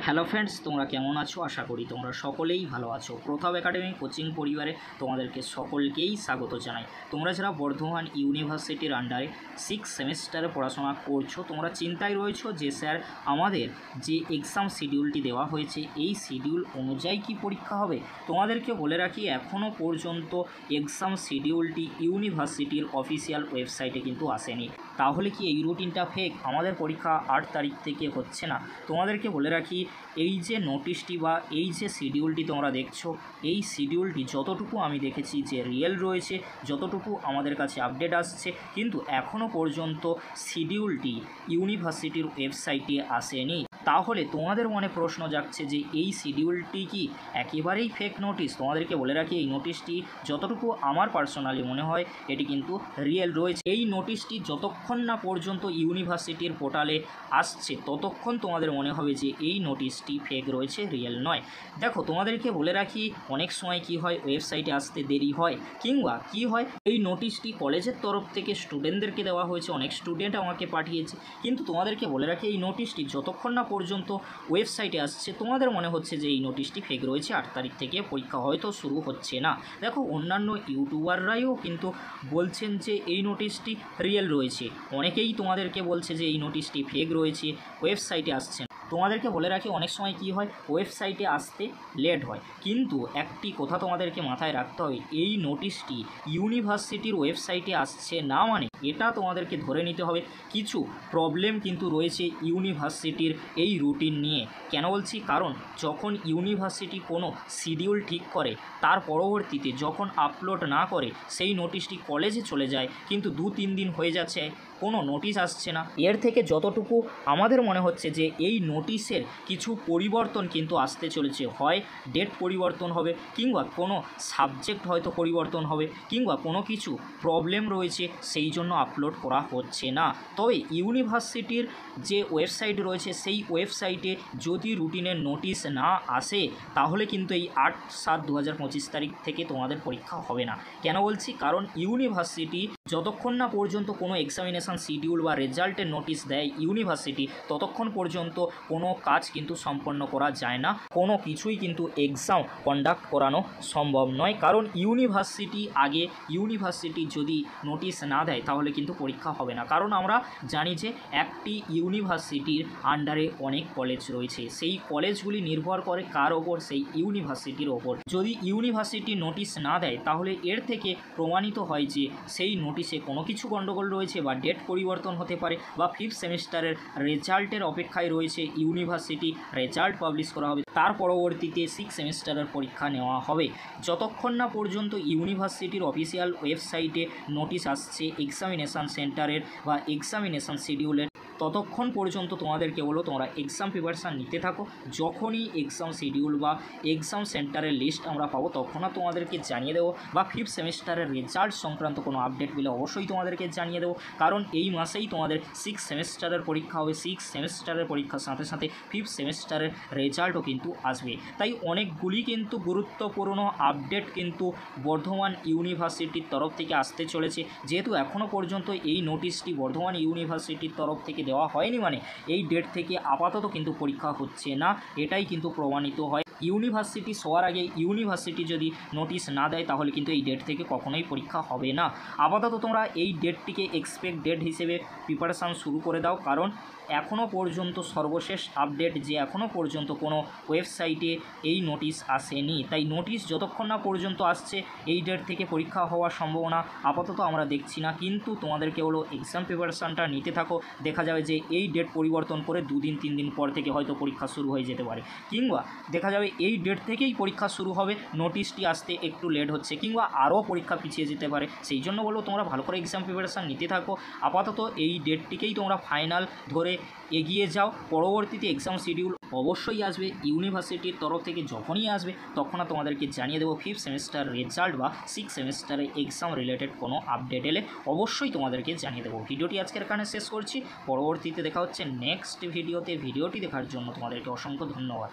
Hello friends, তোমরা কেমন আছো? আশা করি তোমরা সকলেই ভালো আছো। প্রথম একাডেমি কোচিং পরিবারে তোমাদেরকে সকলকেই স্বাগত জানাই। তোমরা যারা বর্ধমান ইউনিভার্সিটির আন্ডারে 6 সেমিস্টারে পড়াশোনা করছো, তোমরা চিন্তায় রয়েছো যে স্যার আমাদের যে এক্সাম শিডিউলটি দেওয়া হয়েছে এই শিডিউল অনুযায়ী কি পরীক্ষা হবে। তোমাদেরকে বলে রাখি, এখনও পর্যন্ত এক্সাম শিডিউলটি ইউনিভার্সিটির অফিসিয়াল ওয়েবসাইটে কিন্তু আসেনি। তাহলে কি এই রুটিনটা ফেক? আমাদের পরীক্ষা 8 তারিখ থেকে হচ্ছে না। তোমাদেরকে বলে রাখি, এই যে নোটিশটি বা এই যে শিডিউলটি তোমরা দেখছো, এই শিডিউলটি যতটুকু আমি দেখেছি যে রিয়েল রয়েছে, যতটুকু আমাদের কাছে আপডেট আসছে, কিন্তু এখনও পর্যন্ত শিডিউলটি ইউনিভার্সিটির ওয়েবসাইটে আসেনি। তাহলে তোমাদের মনে প্রশ্ন জাগছে যে এই শিডিউলটি কি একেবারেই ফেক নোটিশ? তোমাদেরকে বলে রাখি, এই নোটিশটি যতটুকু আমার পার্সোনালি মনে হয় এটি কিন্তু রিয়েল রয়েছে। এই নোটিশটি যতক্ষণ না পর্যন্ত ইউনিভার্সিটির পোর্টালে আসছে ততক্ষণ তোমাদের মনে হবে যে এই নোটিশটি ফেক রয়েছে, রিয়েল নয়। দেখো, তোমাদেরকে বলে রাখি, অনেক সময় কি হয়, ওয়েবসাইটে আসতে দেরি হয়, কিংবা কি হয়, এই নোটিশটি কলেজের তরফ থেকে স্টুডেন্টদেরকে দেওয়া হয়েছে, অনেক স্টুডেন্ট আমাকে পাঠিয়েছে, কিন্তু তোমাদেরকে বলে রাখি এই নোটিশটি যতক্ষণ না পর্যন্ত ওয়েবসাইটে আসছে তোমাদের মনে হচ্ছে যে এই নোটিশটি ফেক রয়েছে, 8 তারিখ থেকে পরীক্ষা হয়তো শুরু হচ্ছে না। দেখো, অন্যান্য ইউটিউবাররাও কিন্তু বলছেন যে এই নোটিশটি রিয়েল রয়েছে, অনেকেই তোমাদেরকে বলছে যে এই নোটিশটি ফেক রয়েছে, ওয়েবসাইটে আসছে। তোমাদেরকে বলে রাখি, অনেক সময় কি হয়, ওয়েবসাইটে আসতে লেট হয়, কিন্তু একটি কথা তোমাদেরকে মাথায় রাখতে হবে, এই নোটিশটি ইউনিভার্সিটির ওয়েবসাইটে আসছে না মানে এটা তোমাদেরকে ধরে নিতে হবে কিছু প্রবলেম কিন্তু রয়েছে ইউনিভার্সিটির এই রুটিন নিয়ে। কেন বলছি? কারণ যখন ইউনিভার্সিটি কোনো শিডিউল ঠিক করে, তার পরবর্তীতে যখন আপলোড না করে সেই নোটিশটি কলেজে চলে যায়, কিন্তু 2-3 দিন হয়ে যাচ্ছে কোনো নোটিশ আসছে না। এর থেকে যতটুকু আমাদের মনে হচ্ছে যে এই নোটিশের কিছু পরিবর্তন কিন্তু আসতে চলেছে, হয় ডেট পরিবর্তন হবে, কিংবা কোনো সাবজেক্ট হয়তো পরিবর্তন হবে, কিংবা কোনো কিছু প্রবলেম রয়েছে সেই জন্য আপলোড করা হচ্ছে না। তবে ইউনিভার্সিটির যে ওয়েবসাইট রয়েছে সেই ওয়েবসাইটে যদি রুটিনের নোটিশ না আসে তাহলে কিন্তু এই 8/7/2025 তারিখ থেকে তোমাদের পরীক্ষা হবে না। কেন বলছি? কারণ ইউনিভার্সিটি যতক্ষণ না পর্যন্ত কোনো এক্সামিনেশন শিডিউল বা রেজাল্টের নোটিশ দেয় ইউনিভার্সিটি, ততক্ষণ পর্যন্ত কোনো কাজ কিন্তু সম্পন্ন করা যায় না, কোনো কিছুই কিন্তু এক্সাম কন্ডাক্ট করানো সম্ভব নয়। কারণ ইউনিভার্সিটি যদি নোটিশ না দেয় তাহলে কিন্তু পরীক্ষা হবে না। কারণ আমরা জানি যে একটি ইউনিভার্সিটির আন্ডারে অনেক কলেজ রয়েছে, সেই কলেজগুলি নির্ভর করে কার ওপর? সেই ইউনিভার্সিটির ওপর। যদি ইউনিভার্সিটি নোটিশ না দেয় তাহলে এর থেকে প্রমাণিত হয় যে সেই নোটিশে কোনো কিছু গণ্ডগোল রয়েছে, বা ডেট পরিবর্তন হতে পারে, বা 5th সেমিস্টারের রেজাল্টের অপেক্ষায় রয়েছে, ইউনিভার্সিটি রেজাল্ট পাবলিশ করা হবে, তার পরবর্তীতে 6 সেমিস্টারের পরীক্ষা নেওয়া হবে। যতক্ষণ না পর্যন্ত ইউনিভার্সিটির অফিসিয়াল ওয়েবসাইটে নোটিশ আসছে এক্সামিনেশান সেন্টারের বা এক্সামিনেশান শিডিউলের, ততক্ষণ পর্যন্ত তোমাদেরকে বলো তোমরা এক্সাম প্রিপারেশান নিতে থাকো। যখনই এক্সাম শিডিউল বা এক্সাম সেন্টারের লিস্ট আমরা পাবো তখন তোমাদেরকে জানিয়ে দেবো, বা 5th সেমিস্টারের রেজাল্ট সংক্রান্ত কোনো আপডেট পেলে অবশ্যই তোমাদেরকে জানিয়ে দেবো। কারণ এই মাসেই তোমাদের 6 সেমিস্টারের পরীক্ষা হবে, 6 সেমিস্টারের পরীক্ষার সাথে সাথে 5th সেমিস্টারের রেজাল্টও কিন্তু আসবে। তাই অনেকগুলি কিন্তু গুরুত্বপূর্ণ আপডেট কিন্তু বর্ধমান ইউনিভার্সিটির তরফ থেকে আসতে চলেছে। যেহেতু এখনও পর্যন্ত এই নোটিশটি বর্ধমান ইউনিভার্সিটির তরফ থেকে দেওয়া হয়নি মানে এই ডেট থেকে আপাতত কিন্তু পরীক্ষা হচ্ছে না, এটাই কিন্তু প্রমাণিত হয়। ইউনিভার্সিটি সবার আগে ইউনিভার্সিটি যদি নোটিশ না দেয় তাহলে কিন্তু এই ডেট থেকে কখনোই পরীক্ষা হবে না। আপাতত তোমরা এই ডেটটিকে এক্সপেক্ট ডেট হিসেবে প্রিপারেশান শুরু করে দাও, কারণ এখনও পর্যন্ত সর্বশেষ আপডেট যে এখনও পর্যন্ত কোনো ওয়েবসাইটে এই নোটিশ আসেনি। তাই নোটিশ যতক্ষণ না পর্যন্ত আসছে এই ডেট থেকে পরীক্ষা হওয়ার সম্ভাবনা আপাতত আমরা দেখছি না। কিন্তু তোমাদেরকে হলো এক্সাম প্রিপারেশানটা নিতে থাকো, দেখা যাবে যে এই ডেট পরিবর্তন করে 2-3 দিন পর থেকে হয়তো পরীক্ষা শুরু হয়ে যেতে পারে, কিংবা দেখা যাবে এই ডেট থেকেই পরীক্ষা শুরু হবে, নোটিশটি আসতে একটু লেট হচ্ছে, কিংবা আরও পরীক্ষা পিছিয়ে যেতে পারে। সেই জন্য বলবো তোমরা ভালো করে এক্সাম প্রিপারেশান নিতে থাকো। আপাতত এই ডেটটিকেই তোমরা ফাইনাল ধরে এগিয়ে যাও। পরবর্তীতে এক্সাম শিডিউল অবশ্যই আসবে ইউনিভার্সিটির তরফ থেকে, যখনই আসবে তখন তোমাদেরকে জানিয়ে দেবো। 5th সেমিস্টার রেজাল্ট বা 6 সেমিস্টারে এক্সাম রিলেটেড কোনো আপডেট এলে অবশ্যই তোমাদেরকে জানিয়ে দেবো। ভিডিওটি আজকের কারণে শেষ করছি, পরবর্তীতে দেখা হচ্ছে নেক্সট ভিডিওতে। ভিডিওটি দেখার জন্য তোমাদেরকে অসংখ্য ধন্যবাদ।